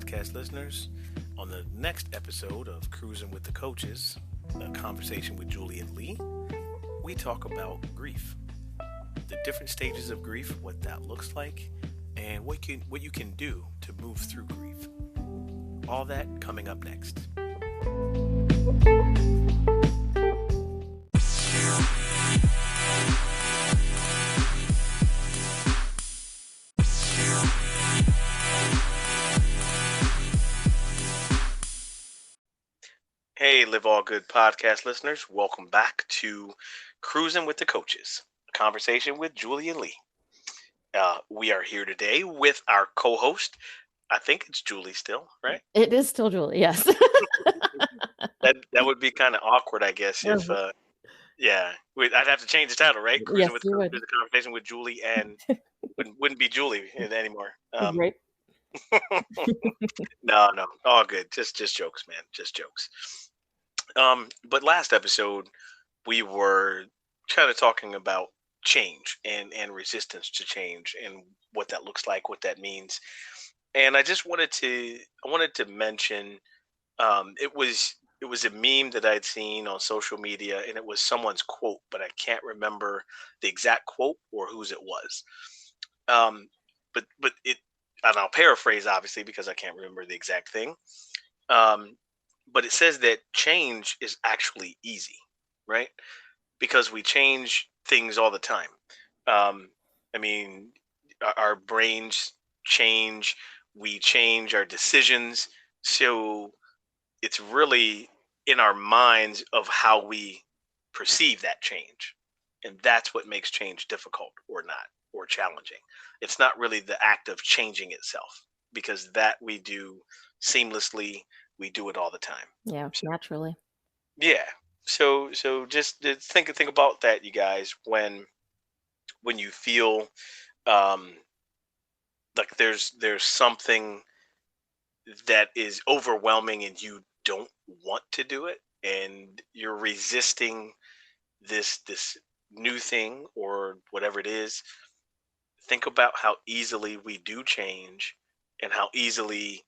podcast listeners. On the next episode of Cruising with the Coaches, a conversation with Julie and Lee, we talk about grief, the different stages of grief, what that looks like, and what you can do to move through grief. All that coming up next. Hey, Live All Good podcast listeners. Welcome back to Cruising with the Coaches, a conversation with Julie and Lee. We are here today with our co-host. I think it's Julie still, right? It is still Julie, yes. That would be kind of awkward, I guess, if I'd have to change the title, right? Yes, Cruising with the you would. Coaches, a conversation with Julie, and wouldn't be Julie anymore. Right. No, all good. Just jokes, man. Just jokes. But last episode we were kind of talking about change and resistance to change and what that looks like, what that means. And I wanted to mention it was a meme that I'd seen on social media, and it was someone's quote, but I can't remember the exact quote or whose it was. But it and I'll paraphrase obviously because I can't remember the exact thing. Um, but it says that change is actually easy, right? Because we change things all the time. Um, I mean, our brains change, we change our decisions. So it's really in our minds of how we perceive that change. And that's what makes change difficult or not, or challenging. It's not really the act of changing itself, because that we do seamlessly. We do it all the time. Yeah, So, naturally. yeah. So just think about that, you guys, when you feel um like there's something that is overwhelming and you don't want to do it, and you're resisting this new thing or whatever it is. Think about how easily we do change, and how easily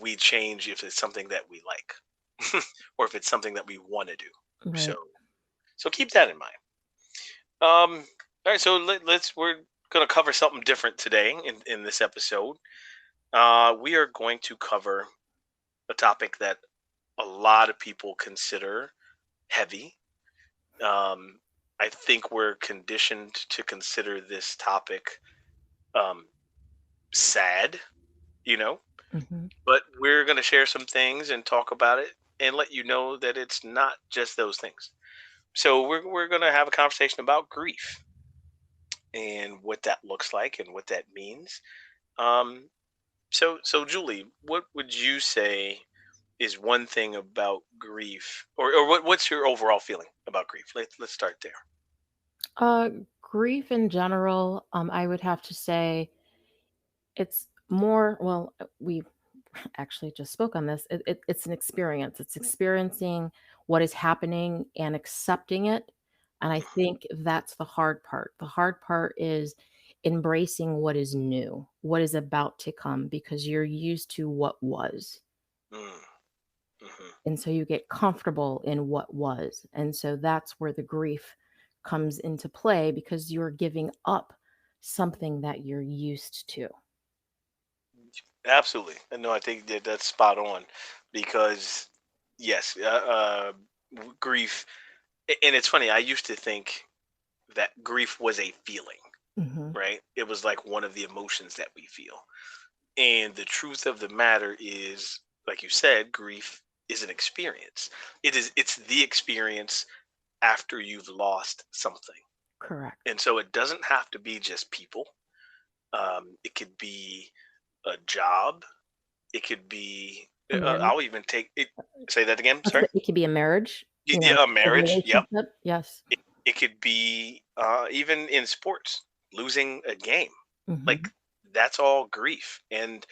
we change if it's something that we like or if it's something that we want to do. Right. So keep that in mind. All right, so we're going to cover something different today in this episode. We are going to cover a topic that a lot of people consider heavy. um, I think we're conditioned to consider this topic um, sad, you know, Hmm. but we're going to share some things and talk about it and let you know that it's not just those things. So we're going to have a conversation about grief and what that looks like and what that means. Um, so Julie, what would you say is one thing about grief, or what's your overall feeling about grief? Let's start there. Uh, Grief in general, I would have to say it's more, well, we actually just spoke on this. It's an experience. It's experiencing what is happening and accepting it. And I think that's the hard part. The hard part is embracing what is new, what is about to come, because you're used to what was. Mm, hmm. And so you get comfortable in what was. And so that's where the grief comes into play, because you're giving up something that you're used to. Absolutely. And no, I think that's spot on, because yes, grief, and it's funny. I used to think that grief was a feeling, Hmm. right? It was like one of the emotions that we feel. And the truth of the matter is, like you said, grief is an experience. It's the experience after you've lost something. Correct. And so it doesn't have to be just people. It could be a job. It could be. A marriage. I'll even take it. Say that again. Sorry. It could be a marriage, Yeah, a a marriage. Yep. relationship. Yes. It could be even in sports, losing a game. Like Hmm. that's all grief, and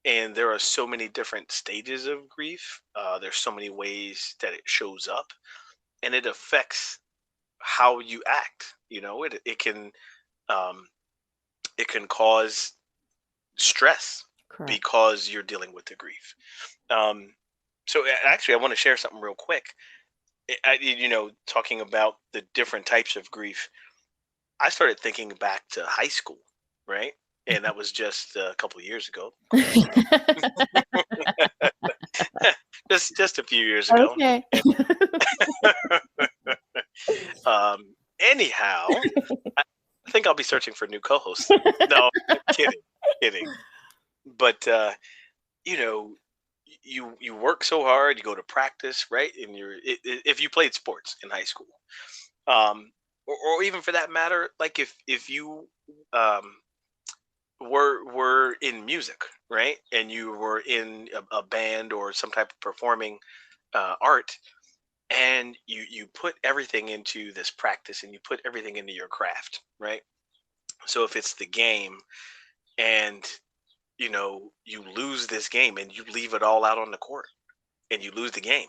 there are so many different stages of grief. There's so many ways that it shows up, and it affects how you act. Um, it can cause stress. Correct. because you're dealing with the grief. Um, so actually, I want to share something real quick. Talking about the different types of grief, I started thinking back to high school, right? And that was just a couple of years ago, of course. Just a few years ago. Okay. And, anyhow, I think I'll be searching for new co-hosts soon. No, kidding, kidding. But you know, you work so hard, you go to practice, right? And if you played sports in high school, or even for that matter, like if you um were in music, right? And you were in a band or some type of performing art, and you put everything into this practice and you put everything into your craft, right? So if it's the game and you lose this game and you leave it all out on the court and you lose the game,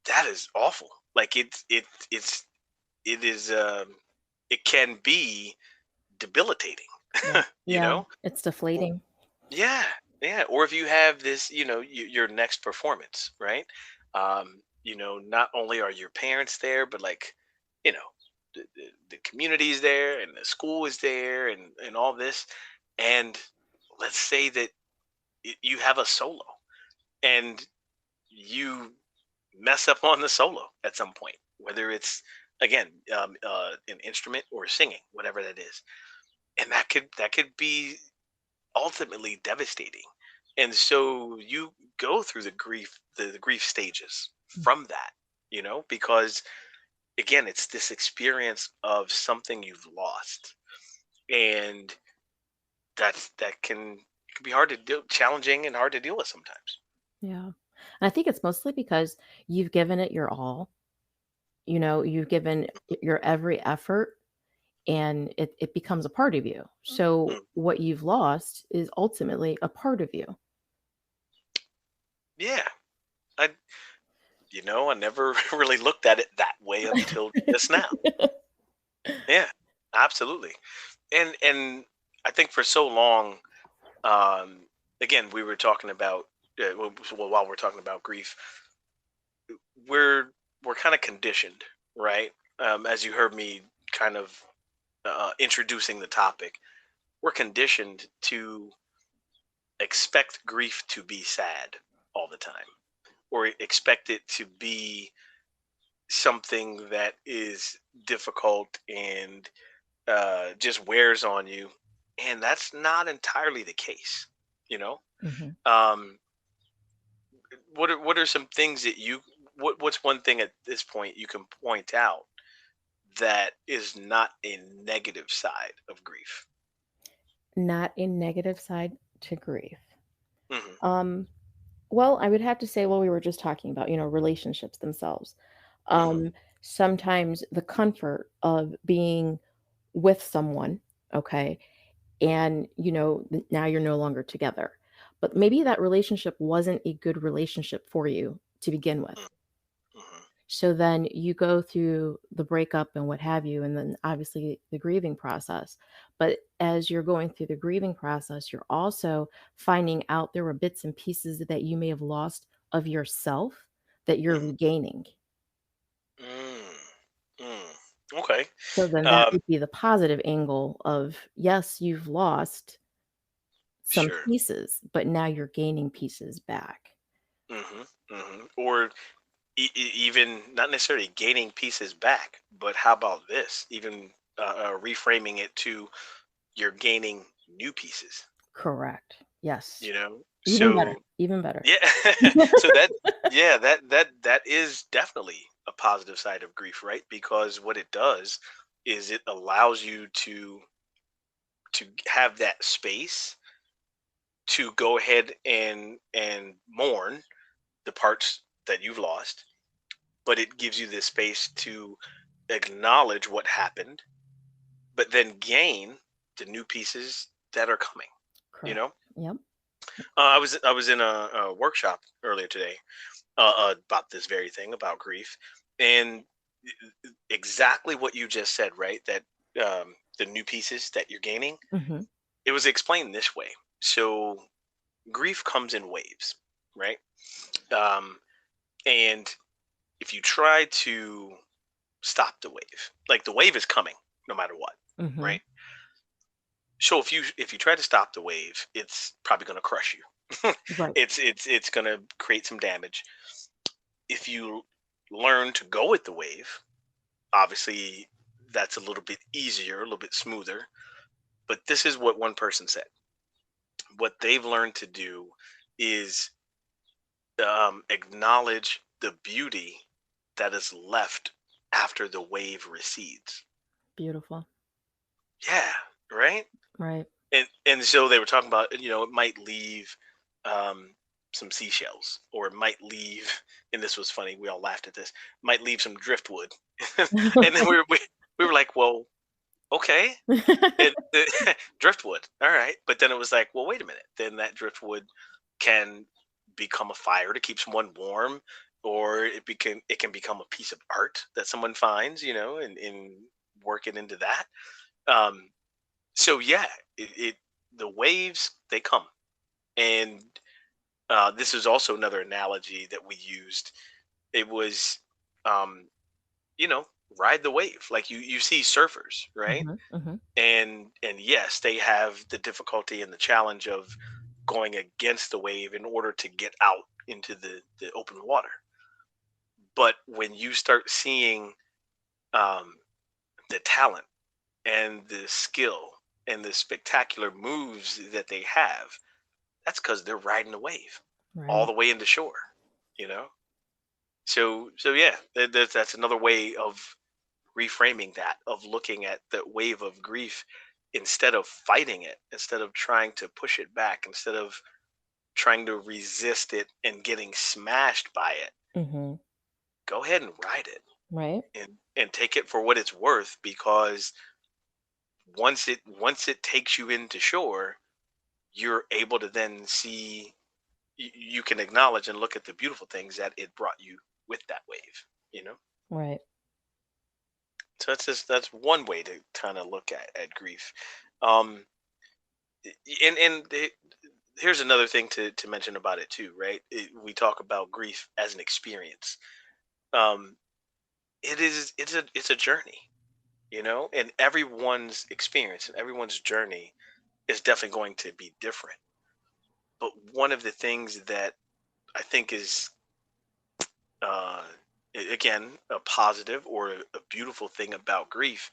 that is awful. Like it is it can be debilitating. Yeah. you Yeah, know it's W- deflating. yeah, yeah. Or if you have this, your next performance, right? Not only are your parents there, but like, you know the community is there and the school is there and all this. And let's say that you have a solo and you mess up on the solo at some point, whether it's again an instrument or singing, whatever that is, and that could be ultimately devastating. And so you go through the grief stages from that, because again, it's this experience of something you've lost, and that can be hard to deal, challenging and hard to deal with sometimes. Yeah. And I think it's mostly because you've given it your all, you've given your every effort, and it becomes a part of you. So Mm. what you've lost is ultimately a part of you. Yeah, I I never really looked at it that way until just now. Yeah, absolutely. And I think for so long, um, again, we were talking about while we're talking about grief, we're kind of conditioned, right? As you heard me kind of introducing the topic, we're conditioned to expect grief to be sad all the time, or expect it to be something that is difficult and just wears on you, and that's not entirely the case. You know, Mhm. um, what are some things that what's one thing at this point you can point out that is not a negative side of grief? Not a negative side to grief. Hmm. Um, well, I would have to say, well, we were just talking about, relationships themselves. Hmm. Um, Sometimes the comfort of being with someone, okay, and now you're no longer together. But maybe that relationship wasn't a good relationship for you to begin with. Hmm. So then you go through the breakup and what have you, and then obviously the grieving process. But as you're going through the grieving process, you're also finding out there were bits and pieces that you may have lost of yourself that you're Hmm. regaining. Mm, mm. Okay. So then that Um, would be the positive angle of, yes, you've lost some sure. pieces, but now you're gaining pieces back. Hmm. Hmm. Or even not necessarily gaining pieces back, but how about this? Even reframing it to you're gaining new pieces. Correct. Yes. Even better. So Even better. yeah, so that is definitely a positive side of grief, right? Because what it does is it allows you to have that space to go ahead and mourn the parts that you've lost, but it gives you the space to acknowledge what happened, but then gain the new pieces that are coming. You Correct. know, Yep. I was in a workshop earlier today about this very thing about grief, and exactly what you just said, right? That the new pieces that you're gaining. Mhm. It was explained this way. So grief comes in waves, right? Um, and if you try to stop the wave, like the wave is coming no matter what, Mhm. right? So if you try to stop the wave, it's probably going to crush you. Right. It's going to create some damage. If you learn to go with the wave, obviously that's a little bit easier, a little bit smoother. But this is what one person said. What they've learned to do is acknowledge the beauty that is left after the wave recedes. Beautiful. Yeah, right. Right. And so they were talking about, it might leave um, some seashells, or it might leave. And this was funny. We all laughed at this. Might leave some driftwood, and then we were like, well, okay, driftwood, all right. But then it was like, well, wait a minute. Then that driftwood can become a fire to keep someone warm, or it can become a piece of art that someone finds, and work it into that. Um, so yeah, it the waves, they come, and this is also another analogy that we used. It was, um, you know, ride the wave. Like you see surfers, right? Mhm. Mhm. And yes, they have the difficulty and the challenge of going against the wave in order to get out into the open water. But when you start seeing um, the talent and the skill and the spectacular moves that they have, that's because they're riding the wave all Right. the way into shore. You know, so yeah, that's another way of reframing that, of looking at that wave of grief, instead of fighting it, instead of trying to push it back, instead of trying to resist it and getting smashed by it. Mhm. Go ahead and ride it, Right. and take it for what it's worth, because once it takes you into shore, you're able to then see, you can acknowledge and look at the beautiful things that it brought you with that wave, you know. Right. So that's one way to kind of look at grief. um and here's another thing to mention about it too, right? We talk about grief as an experience. um it's a journey, and everyone's experience and everyone's journey is definitely going to be different. But one of the things that I think is, uh again, a positive or a beautiful thing about grief,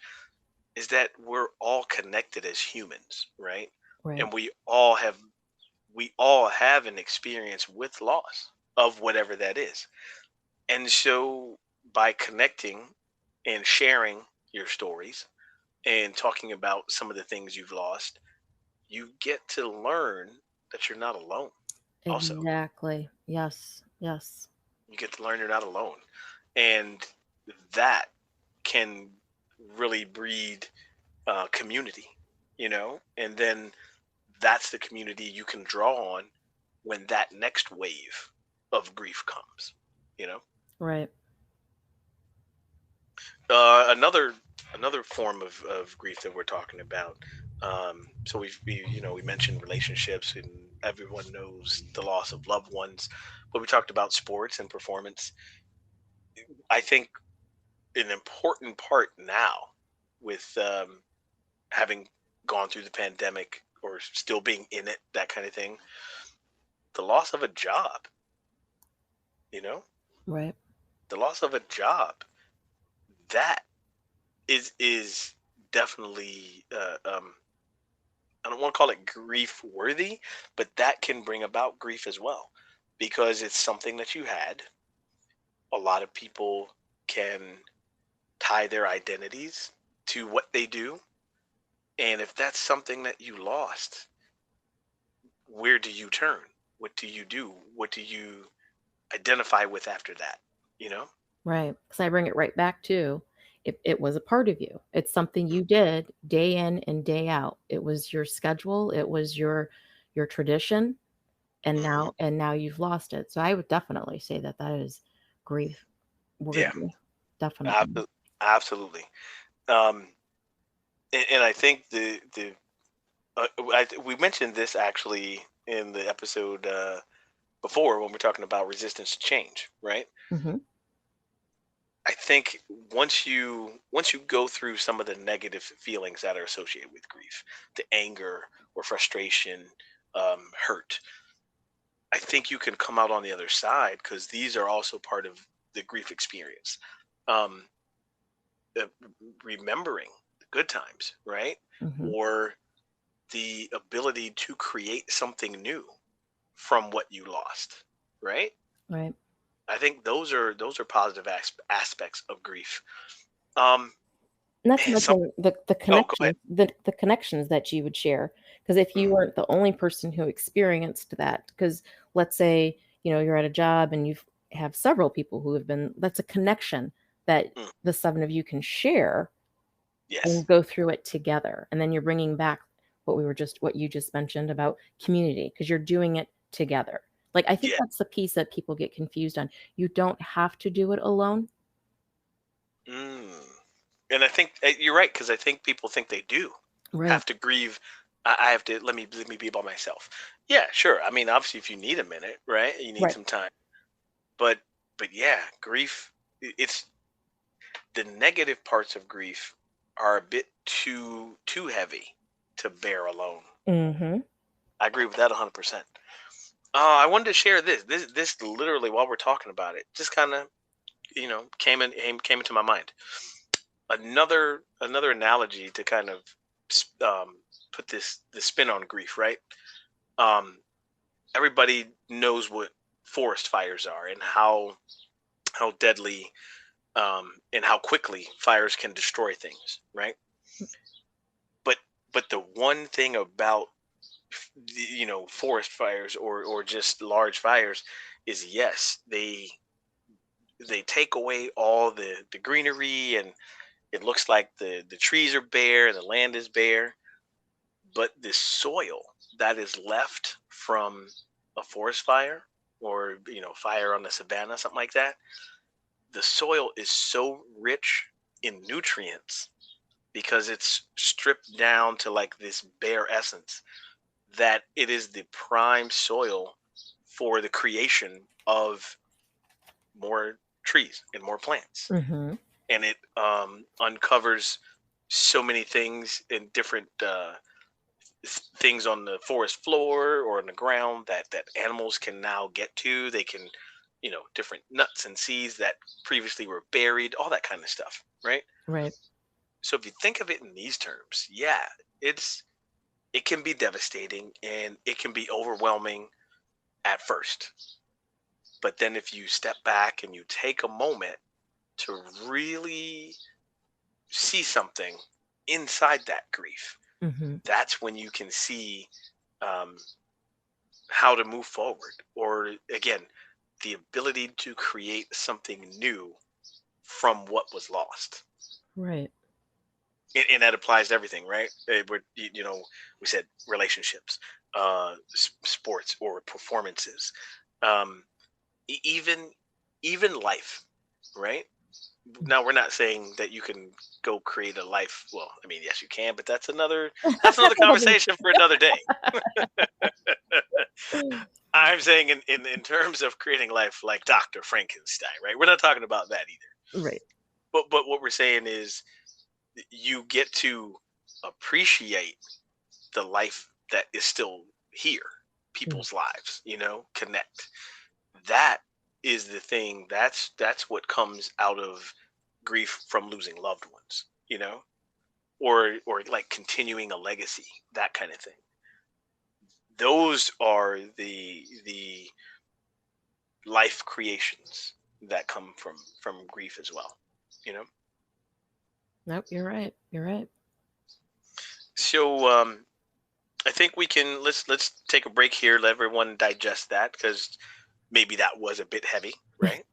is that we're all connected as humans, right? Right. And we all have an experience with loss of whatever that is. And so by connecting and sharing your stories and talking about some of the things you've lost, you get to learn that you're not alone. Also, Exactly. Yes. Yes. you get to learn you're not alone. And that can really breed community, and then that's the community you can draw on when that next wave of grief comes, you know. Right. Another form of grief that we're talking about. So we mentioned relationships, and everyone knows the loss of loved ones, but we talked about sports and performance. I think an important part now, with having gone through the pandemic or still being in it, that kind of thing, the loss of a job, you know, Right. the loss of a job, that is definitely, I don't want to call it grief worthy, but that can bring about grief as well, because it's something that you had. A lot of people can tie their identities to what they do, and if that's something that you lost, where do you turn? What do you do? What do you identify with after that? You know? Right. Because I bring it right back to it was a part of you. It's something you did day in and day out. It was your schedule. It was your tradition, Hmm. and now you've lost it. So I would definitely say that that is grief Yeah, worthy. Definitely. absolutely, absolutely. Um, and I think we mentioned this actually in the episode before when we're talking about resistance to change, right? Hmm. I think once you go through some of the negative feelings that are associated with grief, the anger or frustration, hurt, I think you can come out on the other side because these are also part of the grief experience. Um, uh, Remembering the good times, right? Hmm. Or the ability to create something new from what you lost, right? Right. I think those are positive aspects of grief. Um, Not to and some mention the Oh, go ahead. the connections that you would share. Because if you Mm, weren't the only person who experienced that, because let's say, you're at a job and you have several people who have been, that's a connection that mm, the 7 of you can share and yes, go through it together. And then you're bringing back what you just mentioned about community, because you're doing it together. Like, I think yeah. that's the piece that people get confused on. You don't have to do it alone. Mm. And I think you're right because I think people think they do Right. have to grieve. I have to let me be by myself. Yeah, sure. I mean, obviously, if you need a minute, right, you need Right. some time. But yeah, grief. It's the negative parts of grief are a bit too heavy to bear alone. Mhm. I agree with that 100%. I wanted to share this. This literally while we're talking about it, just kind of came into my mind. Another analogy to kind of put this spin on grief, right? Um, Everybody knows what forest fires are and how deadly and how quickly fires can destroy things, right? But the one thing about forest fires or just large fires is yes, they take away all the greenery and it looks like the trees are bare, the land is bare, but the soil that is left from a forest fire or fire on the savannah, something like that, the soil is so rich in nutrients because it's stripped down to like this bare essence that it is the prime soil for the creation of more trees and more plants. Mhm. And it uncovers so many things in different things on the forest floor or on the ground that animals can now get to. They can, different nuts and seeds that previously were buried, all that kind of stuff, right? Right. So if you think of it in these terms, yeah, it can be devastating and it can be overwhelming at first. But then if you step back and you take a moment to really see something inside that grief, Mhm. that's when you can see um, how to move forward. Or again, the ability to create something new from what was lost. Right. And that applies to everything, right? We said relationships, sports, or performances, um, even life, right? Now we're not saying that you can go create a life. Well, I mean, yes, you can, but that's another conversation for another day. I'm saying in terms of creating life like Dr. Frankenstein, right? We're not talking about that either. Right. But what we're saying is you get to appreciate the life that is still here, Mm. people's lives, connect. That is the thing. That's what comes out of grief from losing loved ones, or like continuing a legacy, that kind of thing. Those are the life creations that come from grief as well, you know. Nope, you're right. You're right. So I think we can let's take a break here, let everyone digest that because maybe that was a bit heavy, right?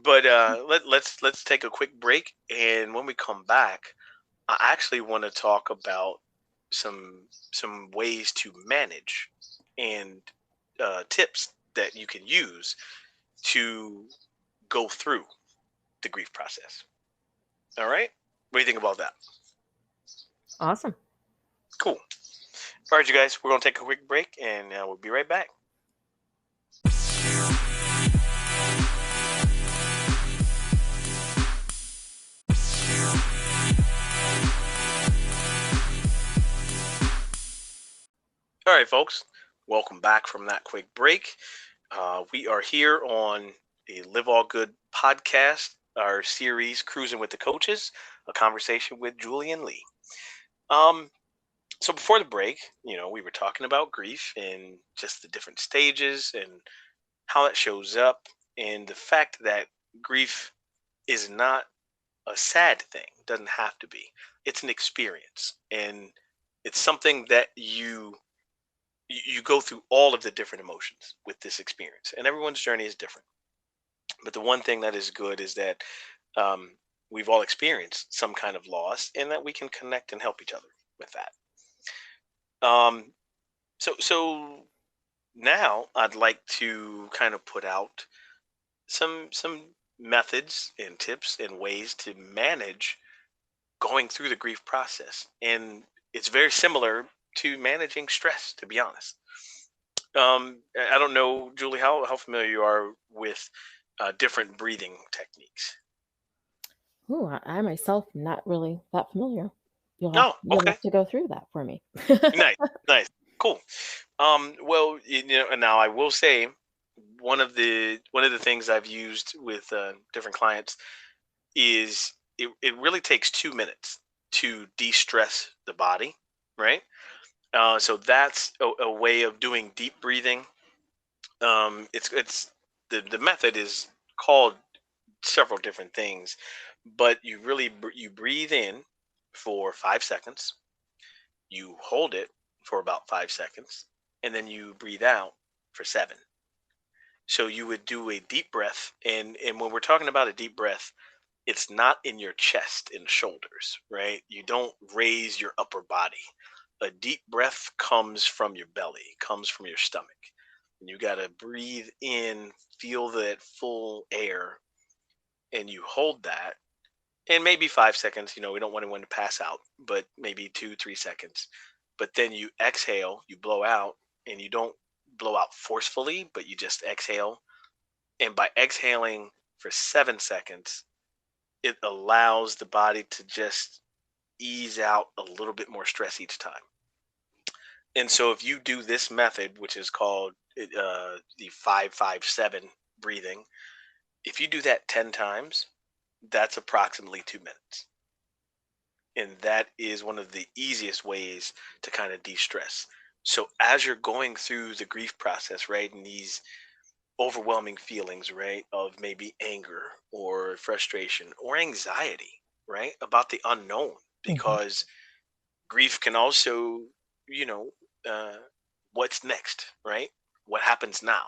But let's take a quick break, and when we come back, I actually want to talk about some ways to manage and tips that you can use to go through the grief process. All right, what do you think about that? Awesome. Cool. All right, you guys, we're going to take a quick break and we'll be right back. All right, folks, welcome back from that quick break. We are here on the Live All Good podcast, our series, Cruising with the Coaches, a conversation with Julian Lee. Um, so before the break, we were talking about grief and just the different stages and how it shows up, and the fact that grief is not a sad thing. It doesn't have to be. It's an experience, and it's something that you go through all of the different emotions with this experience, and everyone's journey is different. But the one thing that is good is that we've all experienced some kind of loss, and that we can connect and help each other with that. Um, so now I'd like to kind of put out some methods and tips and ways to manage going through the grief process, and it's very similar to managing stress, to be honest. I don't know, Julie, how familiar you are with different breathing techniques. Ooh, I myself not really that familiar. Oh, You'll okay. have to go through that for me. Nice, nice, cool. Well, and now I will say one of the things I've used with different clients is it really takes 2 minutes to de-stress the body, right? So that's a way of doing deep breathing. It's the method is called several different things, but you breathe in for 5 seconds, you hold it for about 5 seconds, and then you breathe out for seven. So you would do a deep breath, and when we're talking about a deep breath, it's not in your chest and shoulders, right? You don't raise your upper body. A deep breath comes from your belly, comes from your stomach. And you got to breathe in, feel that full air, and you hold that. And maybe 5 seconds, we don't want anyone to pass out, but maybe 2, 3 seconds. But then you exhale, you blow out, and you don't blow out forcefully, but you just exhale. And by exhaling for 7 seconds, it allows the body to just ease out a little bit more stress each time. And so if you do this method, which is called the 5-5-7 breathing, if you do that 10 times, that's approximately 2 minutes. And that is one of the easiest ways to kind of de-stress. So as you're going through the grief process, right, and these overwhelming feelings, right, of maybe anger or frustration or anxiety, right, about the unknown, Mhm, because grief can also, you know, uh, what's next, right? What happens now?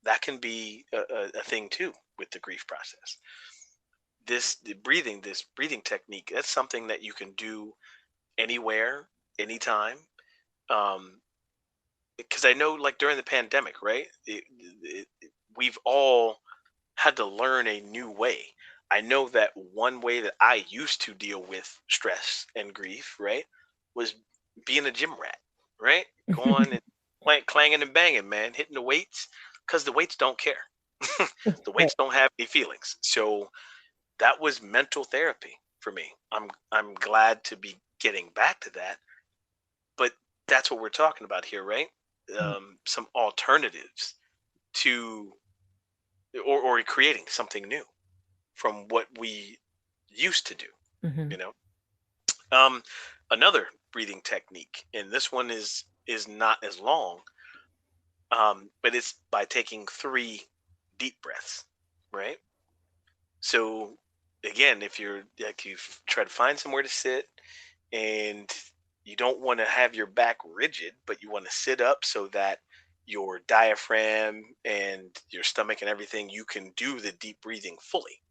That can be a thing too with the grief process. This breathing technique, that's something that you can do anywhere, anytime. Um, because I know, like during the pandemic, right? We've all had to learn a new way. I know that one way that I used to deal with stress and grief, right, was being a gym rat, right? Going and clanging and banging, man, hitting the weights, because the weights don't care. The right. weights don't have any feelings. So that was mental therapy for me. I'm glad to be getting back to that, but that's what we're talking about here, right? Mm, Some alternatives to or creating something new from what we used to do, mhm, you know. um Another breathing technique, and this one is not as long, but it's by taking 3 deep breaths, right? So again, if you're like, you try to find somewhere to sit, and you don't want to have your back rigid, but you want to sit up so that your diaphragm and your stomach and everything, you can do the deep breathing fully.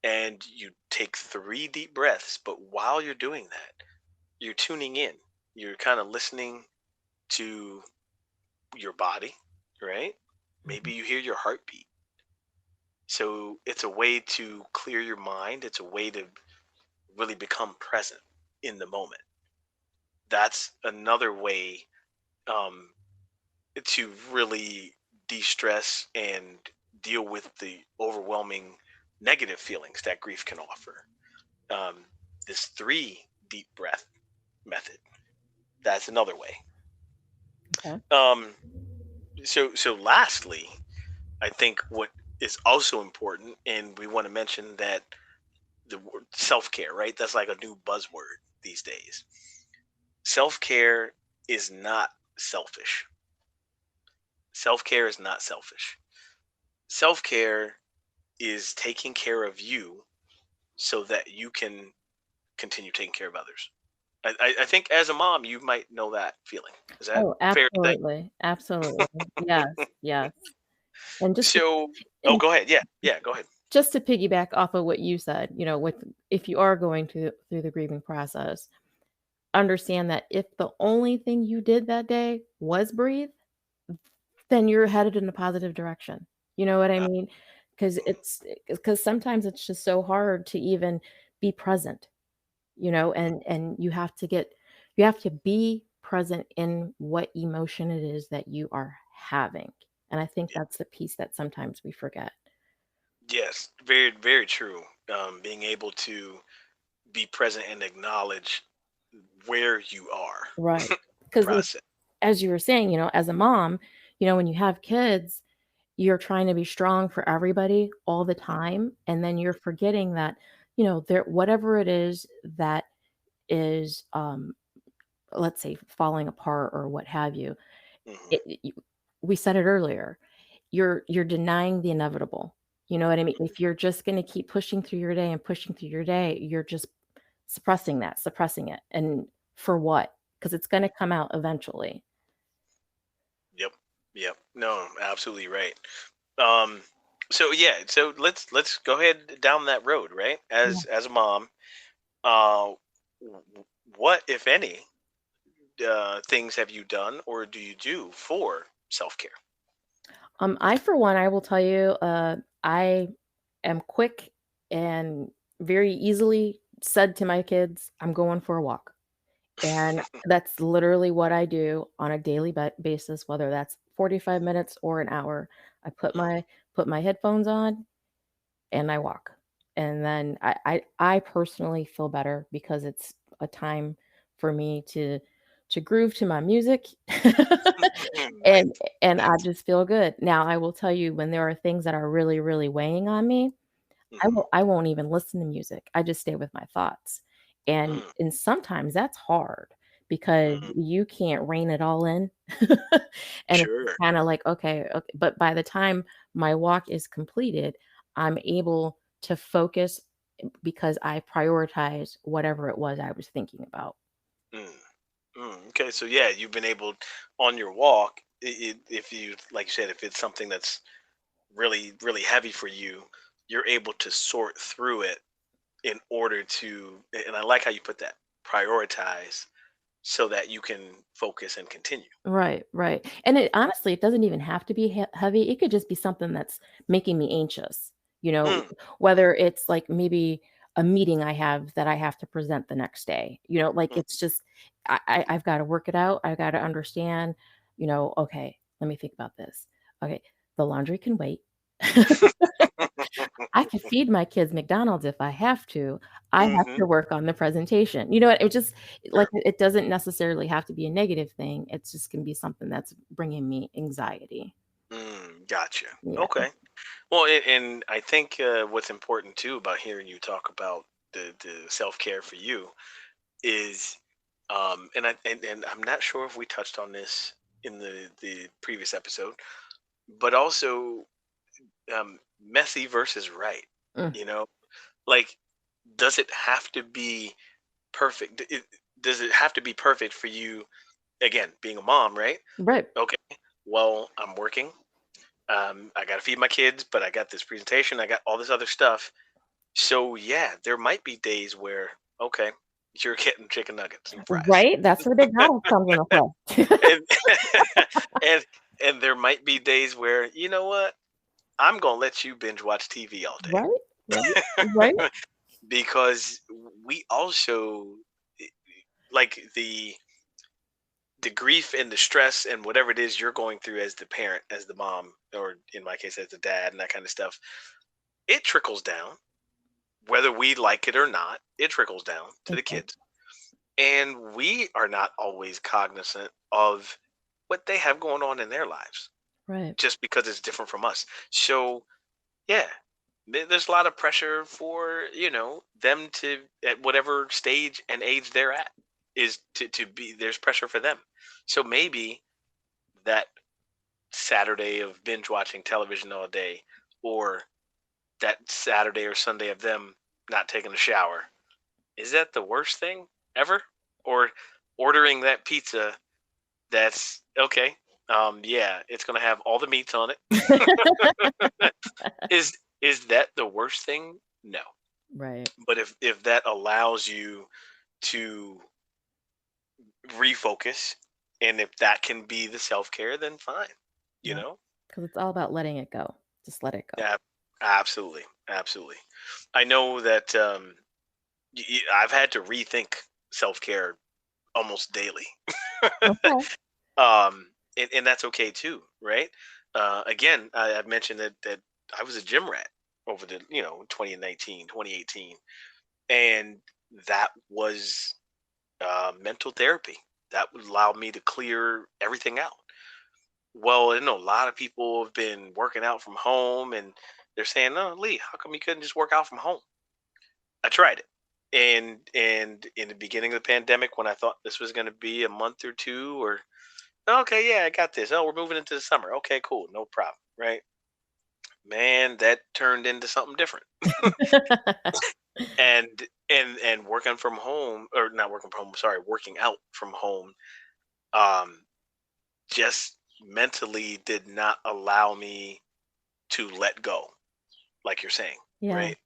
And you take 3 deep breaths, but while you're doing that, you're tuning in. You're kind of listening to your body, right? mhm, Maybe you hear your heartbeat. So it's a way to clear your mind. It's a way to really become present in the moment. that's another way um, to really de-stress and deal with the overwhelming negative feelings that grief can offer. Um, this three deep breath method. That's another way. Okay. Um, so lastly, I think what is also important, and we want to mention that the word self-care, right? That's like a new buzzword these days. Self-care is not selfish. Self-care is not selfish. Self-care is taking care of you so that you can continue taking care of others. I think as a mom, you might know that feeling. Is that Oh, fair to say? absolutely, absolutely. Yes, yes. And just to So, oh, and go ahead. Yeah, yeah, go ahead. just to piggyback off of what you said, with if you are going through the grieving process, understand that if the only thing you did that day was breathe, then you're headed in a positive direction. You know what I Uh, mean? Because mm, because sometimes it's just so hard to even be present, mm, and you have to be present in what emotion it is that you are having. And I think yeah. that's the piece that sometimes we forget. Yes, very, very true. Being able to be present and acknowledge where you are. Right. Because Process. as you were saying, as a mom, when you have kids, you're trying to be strong for everybody all the time, and then you're forgetting that, there whatever it is that is, let's say, falling apart or what have you, Hmm. it you we said it earlier, you're denying the inevitable. You know what I mean? If you're just gonna keep pushing through your day and pushing through your day, you're just suppressing it, and for what? Because it's gonna come out eventually. Yep. Yep. No, absolutely right. Um, so yeah, so let's go ahead down that road, right? Yeah. As a mom, uh, what, if any, things have you done or do you do for self care? I for one, I will tell you, I am quick and very easily said to my kids, "I'm going for a walk." And that's literally what I do on a daily basis, whether that's 45 minutes or an hour. I put my headphones on and I walk. And then I personally feel better because it's a time for me to groove to my music. Nice, and and I nice. just feel good. Now I will tell you, when there are things that are really, really weighing on me, Hmm. I won't even listen to music. I just stay with my thoughts. Mm, And sometimes that's hard because mm, you can't rein it all in. And it's sure. kind of like, okay, okay, but by the time my walk is completed, I'm able to focus because I prioritize whatever it was I was thinking about. Mm, okay, so yeah, you've been able on your walk. If you, like you said, if it's something that's really, really heavy for you, you're able to sort through it in order to. And I like how you put that, prioritize so that you can focus and continue. Right, right. And it honestly, it doesn't even have to be heavy. It could just be something that's making me anxious, Mm, mm, whether it's like maybe a meeting I have that I have to present the next day. Like mm. it's just I've got to work it out. I've got to understand, okay, let me think about this. Okay, the laundry can wait. I could feed my kids McDonald's if I have to. I have Hmm. to work on the presentation. You know what? It just like, Sure. it doesn't necessarily have to be a negative thing. It's just can be something that's bringing me anxiety. Gotcha. Yeah. Okay. Well, and I think what's important too about hearing you talk about the self care for you is, and I'm not sure if we touched on this in the previous episode, but also messy versus right. Mm, You know, like, does it have to be perfect? Does it have to be perfect for you? Again, being a mom, right? right. Okay. Well, I'm working. I got to feed my kids, but I got this presentation. I got all this other stuff. So yeah, there might be days where, okay, you're getting chicken nuggets and fries, Right? That's where the McDonald's comes into play. and and and there might be days where, you know what, I'm gonna let you binge watch TV all Right? Right? Right? because we also, like, the the grief and the stress and whatever it is you're going through as the parent, as the mom, or in my case as the dad and that kind of stuff, it trickles down whether we like it or not. It trickles down to the Okay. kids, and we are not always cognizant of what they have going on in their lives Right. just because it's different from us. So yeah, there's a lot of pressure for them to, at whatever stage and age they're at, is to be, there's pressure for them. So maybe that Saturday of binge watching television all day, or that Saturday or Sunday of them not taking a shower, is that the worst thing ever? Or ordering that pizza that's okay. Yeah, it's gonna have all the meats on it. Is that the worst thing? No. Right. But if that allows you to refocus, and if that can be the self-care, then fine. You Yeah. know? Because it's all about letting it go. Just let it go. Yeah, absolutely. Absolutely. I know that I've had to rethink self-care almost daily. Okay. And that's okay too, right? Again, I've mentioned that I was a gym rat over the 2019, 2018, and that was mental therapy. That would allow me to clear everything out. Well, I know a lot of people have been working out from home, and they're saying, "No, Lee, how come you couldn't just work out from home?" I tried it, and in the beginning of the pandemic, when I thought this was going to be a month or two, or okay, yeah, I got this. Oh, we're moving into the summer. Okay, cool, no problem, right? Man, that turned into something different. And working from home, or not working from home, sorry, working out from home, um, just mentally did not allow me to let go, like you're saying, Yeah. right?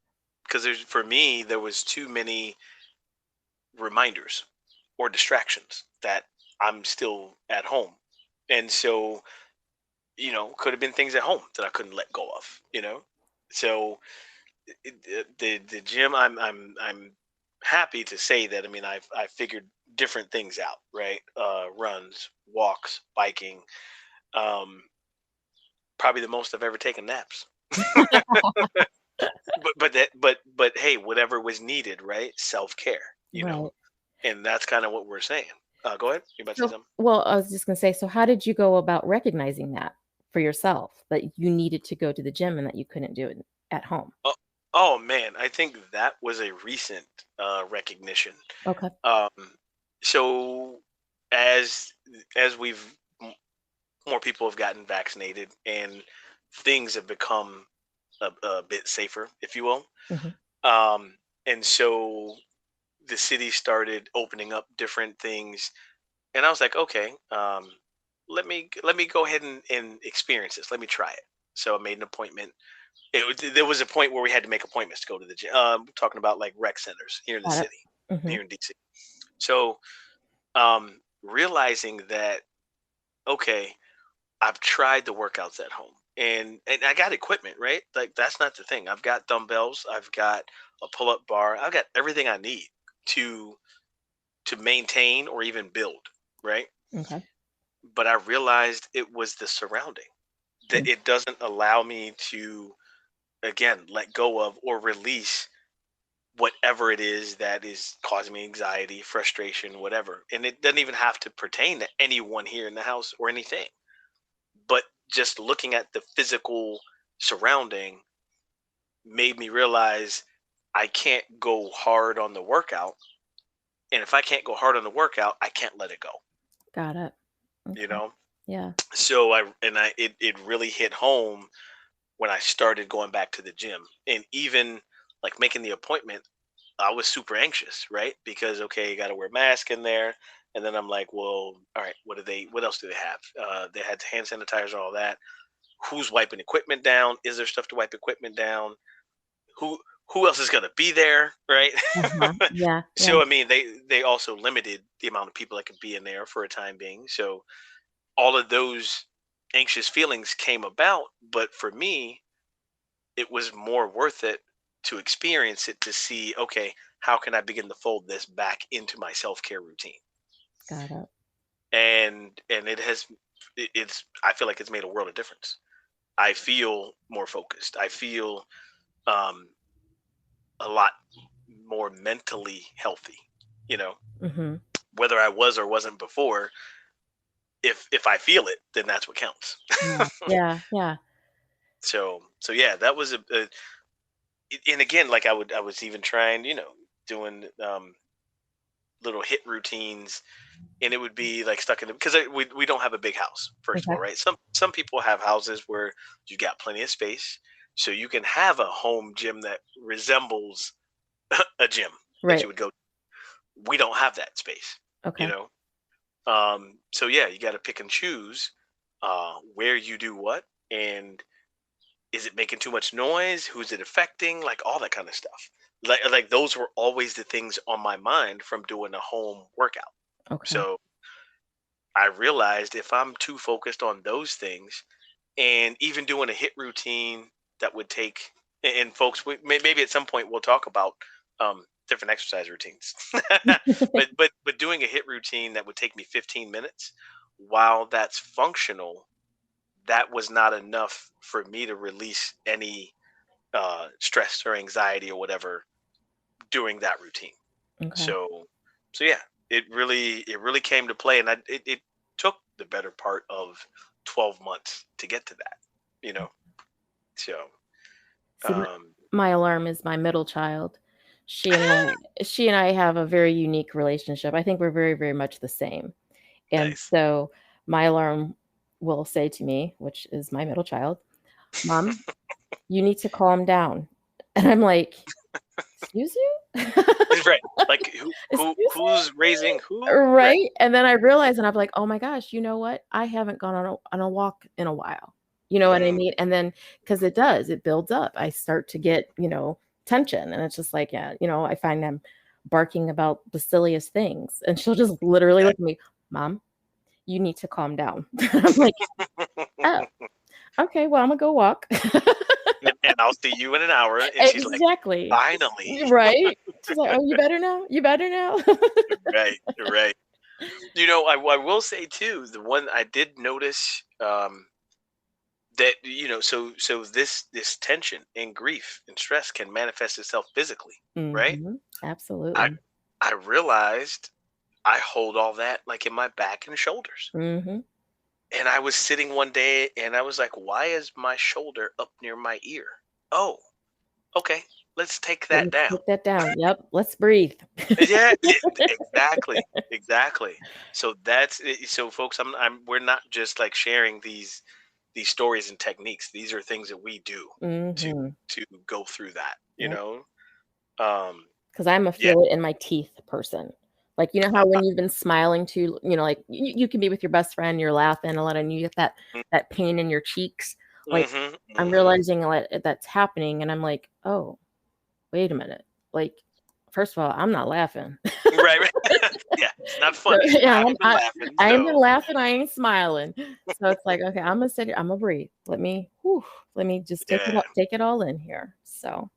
Because there's, for me, there was too many reminders or distractions that I'm still at home. And so, could have been things at home that I couldn't let go of. So the gym, I'm happy to say that, I mean, I've figured different things out, right? Runs, walks, biking, um, probably the most I've ever taken naps. But hey, whatever was needed, right? Self-care. Right. And that's kind of what we're saying. Go ahead. You about to say So something? well, I was just gonna say, so how did you go about recognizing that for yourself, that you needed to go to the gym and that you couldn't do it at home? Oh, oh man, I think that was a recent recognition. Okay. Um, so as as more people have gotten vaccinated, and things have become a bit safer, if you will. Mhm. And so the city started opening up different things, and I was like, okay, let me go ahead and experience this. Let me try it. So I made an appointment. There was a point where we had to make appointments to go to the gym. Talking about like rec centers here in the Got it. city, Mhm. here in DC. So realizing that, okay, I've tried the workouts at home, and I got equipment, right? Like, that's not the thing. I've got dumbbells, I've got a pull-up bar, I've got everything I need to to maintain or even build, right? Okay. But I realized it was the surrounding that Mm. it doesn't allow me to, again, let go of or release whatever it is that is causing me anxiety, frustration, whatever. And it doesn't even have to pertain to anyone here in the house or anything. But just looking at the physical surrounding made me realize I can't go hard on the workout. And if I can't go hard on the workout, I can't let it go, Got it. you Okay. know? Yeah. So it really hit home when I started going back to the gym, and even like making the appointment, I was super anxious, right? Because okay, you got to wear a mask in there, and then I'm like, well, all right, what else do they have? They had hand sanitizer, all that. Who's wiping equipment down? Is there stuff to wipe equipment down? Who who else is going to be there, right? Uh-huh. Yeah, yeah. So I mean, they also limited the amount of people that could be in there for a time being. So all of those anxious feelings came about, but for me, it was more worth it to experience it, to see, okay, how can I begin to fold this back into my self-care routine? Got it. and it's I feel like it's made a world of difference. I feel more focused. I feel um, a lot more mentally healthy. You know, Mhm. whether I was or wasn't before, if I feel it, then that's what counts. Yeah. Yeah, yeah. So yeah, that was and again, like I was even trying, doing little hit routines, and it would be like stuck in the because we don't have a big house, first of Okay. all, right? Some people have houses where you got plenty of space, so you can have a home gym that resembles a gym that Right. you would go. We don't have that space, you Okay. know. So yeah, you got to pick and choose where you do what, and is it making too much noise? Who's it affecting? Like all that kind of stuff. Like those were always the things on my mind from doing a home workout. Okay. So I realized if I'm too focused on those things, and even doing a hit routine that would take, and folks, maybe at some point we'll talk about different exercise routines, but doing a hit routine that would take me 15 minutes, while that's functional, that was not enough for me to release any stress or anxiety or whatever during that routine. Okay. So so yeah, it really came to play, and it took the better part of 12 months to get to that, you know. So See, um my alarm is my middle child. She and I have a very unique relationship. I think we're very, very much the same. And nice. so my alarm will say to me, which is my middle child, "Mom, you need to calm down." And I'm like, "Excuse you?" Right, like "Excuse who's raising me?" who, right? Right? And then I realize and I'm like, "Oh my gosh, you know what? I haven't gone on a walk in a while." You know what I Mm, mean? And then because it builds up. I start to get, tension, and it's just like, yeah, I find them barking about the silliest things, and she'll just literally yeah. look at me, "Mom, you need to calm down." I'm like, "Oh, okay, well, Imma go walk." And I'll see you in an hour, and she's like, Exactly. finally. Right? She's like, "Oh, you better now? You better now?" Right, right. I will say too, the one I did notice, that this tension and grief and stress can manifest itself physically, right? Mhm. I Absolutely. I realized I hold all that like in my back and shoulders. Mhm. And I was sitting one day and I was like, why is my shoulder up near my ear? Oh, okay. Let's take that Let's down. put that down. Yep, let's breathe. Yeah, yeah, exactly. Exactly. So that's it. So folks, we're not just like sharing these stories and techniques. These are things that we do to Mhm. to go through that, Yep. Um 'Cause I'm a yeah. feel it in my teeth person. Like, you know how when you've been smiling too, like, you can be with your best friend, you're laughing a lot, and you get that pain in your cheeks? Like, Mm-hmm, I'm mm-hmm. realizing that's happening, and I'm like, "Oh, wait a minute." Like, first of all, I'm not laughing. Right, right. Yeah, it's not So, funny. I yeah, haven't been laughing, I ain't been so laughing, I ain't smiling. So it's like, "Okay, Imma sit here, Imma breathe. Let me just yeah. take it all in here." So,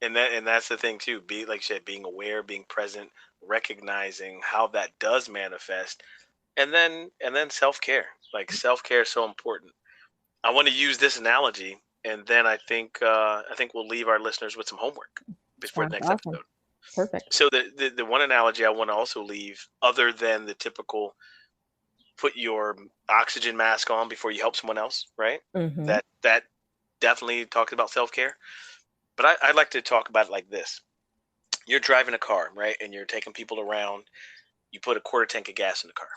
And that's the thing too. Be like you said, being aware, being present, recognizing how that does manifest, and then self-care. Like self-care is so important. I want to use this analogy, and then I think we'll leave our listeners with some homework before the sounds next awesome. episode. Perfect. So the one analogy I want to also leave, other than the typical put your oxygen mask on before you help someone else, right? Mhm. That definitely talks about self-care. But I'd like to talk about it like this. You're driving a car, right? And you're taking people around. You put a quarter tank of gas in the car.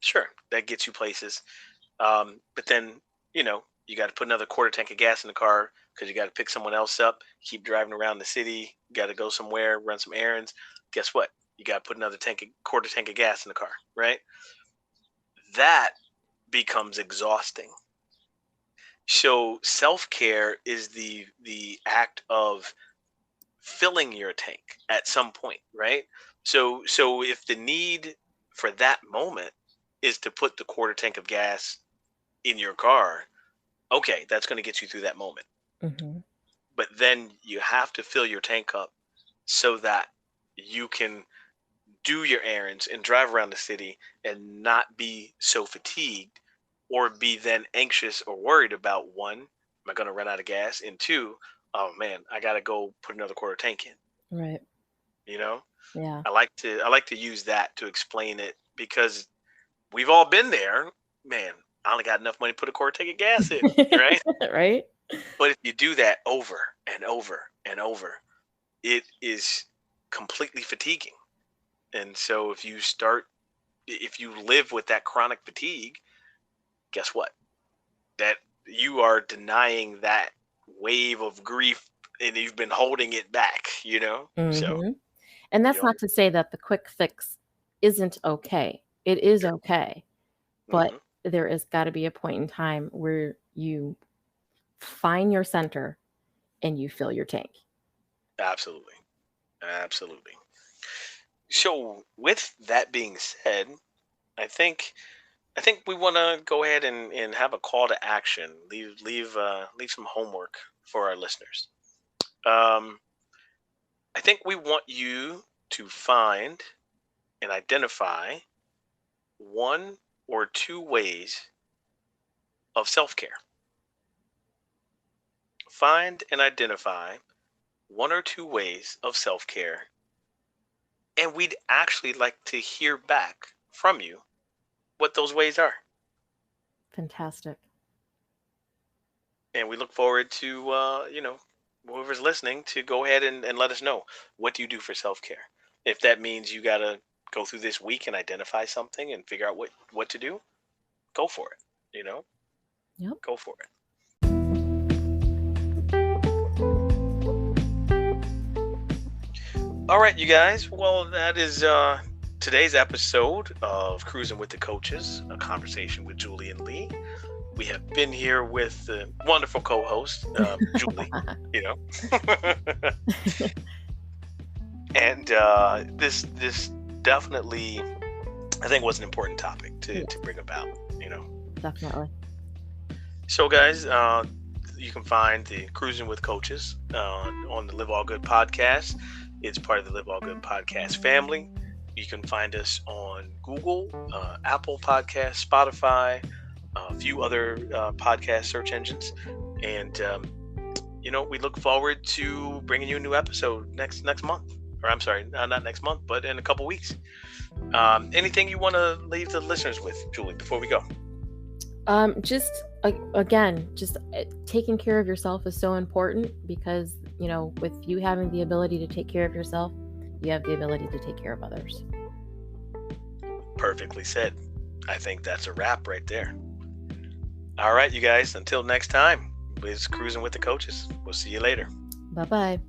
Sure, that gets you places. But then, you got to put another quarter tank of gas in the car because you got to pick someone else up, keep driving around the city, got to go somewhere, run some errands. Guess what? You got to put another quarter tank of gas in the car, right? That becomes exhausting. So self-care is the act of filling your tank at some point, right? So if the need for that moment is to put the quarter tank of gas in your car, okay, that's going to get you through that moment. Mhm. But then you have to fill your tank up so that you can do your errands and drive around the city and not be so fatigued or be then anxious or worried about one, am I going to run out of gas? And two, oh man, I got to go put another quarter tank in, Right. you know? Yeah. I like to use that to explain it because we've all been there. Man, I only got enough money to put a quarter tank of gas in, right? Right? But if you do that over and over and over, it is completely fatiguing. And so if you live with that chronic fatigue, guess what? That you are denying that wave of grief and you've been holding it back, you know? So Mhm. And you that's don't. not to say that the quick fix isn't okay. It is Sure. okay, but Hmm. there is gotta be a point in time where you find your center and you fill your tank. Absolutely. Absolutely. So with that being said, I think I think we want to go ahead and have a call to action. Leave some homework for our listeners. Um, I think we want you to find and identify one or two ways of self care. Find and identify one or two ways of self care, and we'd actually like to hear back from you what those ways are. Fantastic. And we look forward to whoever's listening to go ahead and let us know, what do you do for self-care. If that means you got to go through this week and identify something and figure out what to do, go for it. you know Yep. go for it. All right, you guys, well, that is today's episode of Cruising with the Coaches, a conversation with Julie and Lee. We have been here with the wonderful co-host, Julie, you know. And this definitely, I think, was an important topic Yeah, to bring about. You know, definitely. so guys, you can find the Cruising with Coaches on the Live All Good podcast. It's part of the Live All Good podcast family. You can find us on Google, Apple Podcasts, Spotify, a few other podcast search engines, and we look forward to bringing you a new episode next month. Or I'm sorry, not next month, but in a couple weeks. Anything you want to leave the listeners with, Julie, before we go? Just again, just taking care of yourself is so important because, with you having the ability to take care of yourself, you have the ability to take care of others. Perfectly said. I think that's a wrap right there. All right, you guys, until next time, it's Cruising with the Coaches. We'll see you later. Bye bye.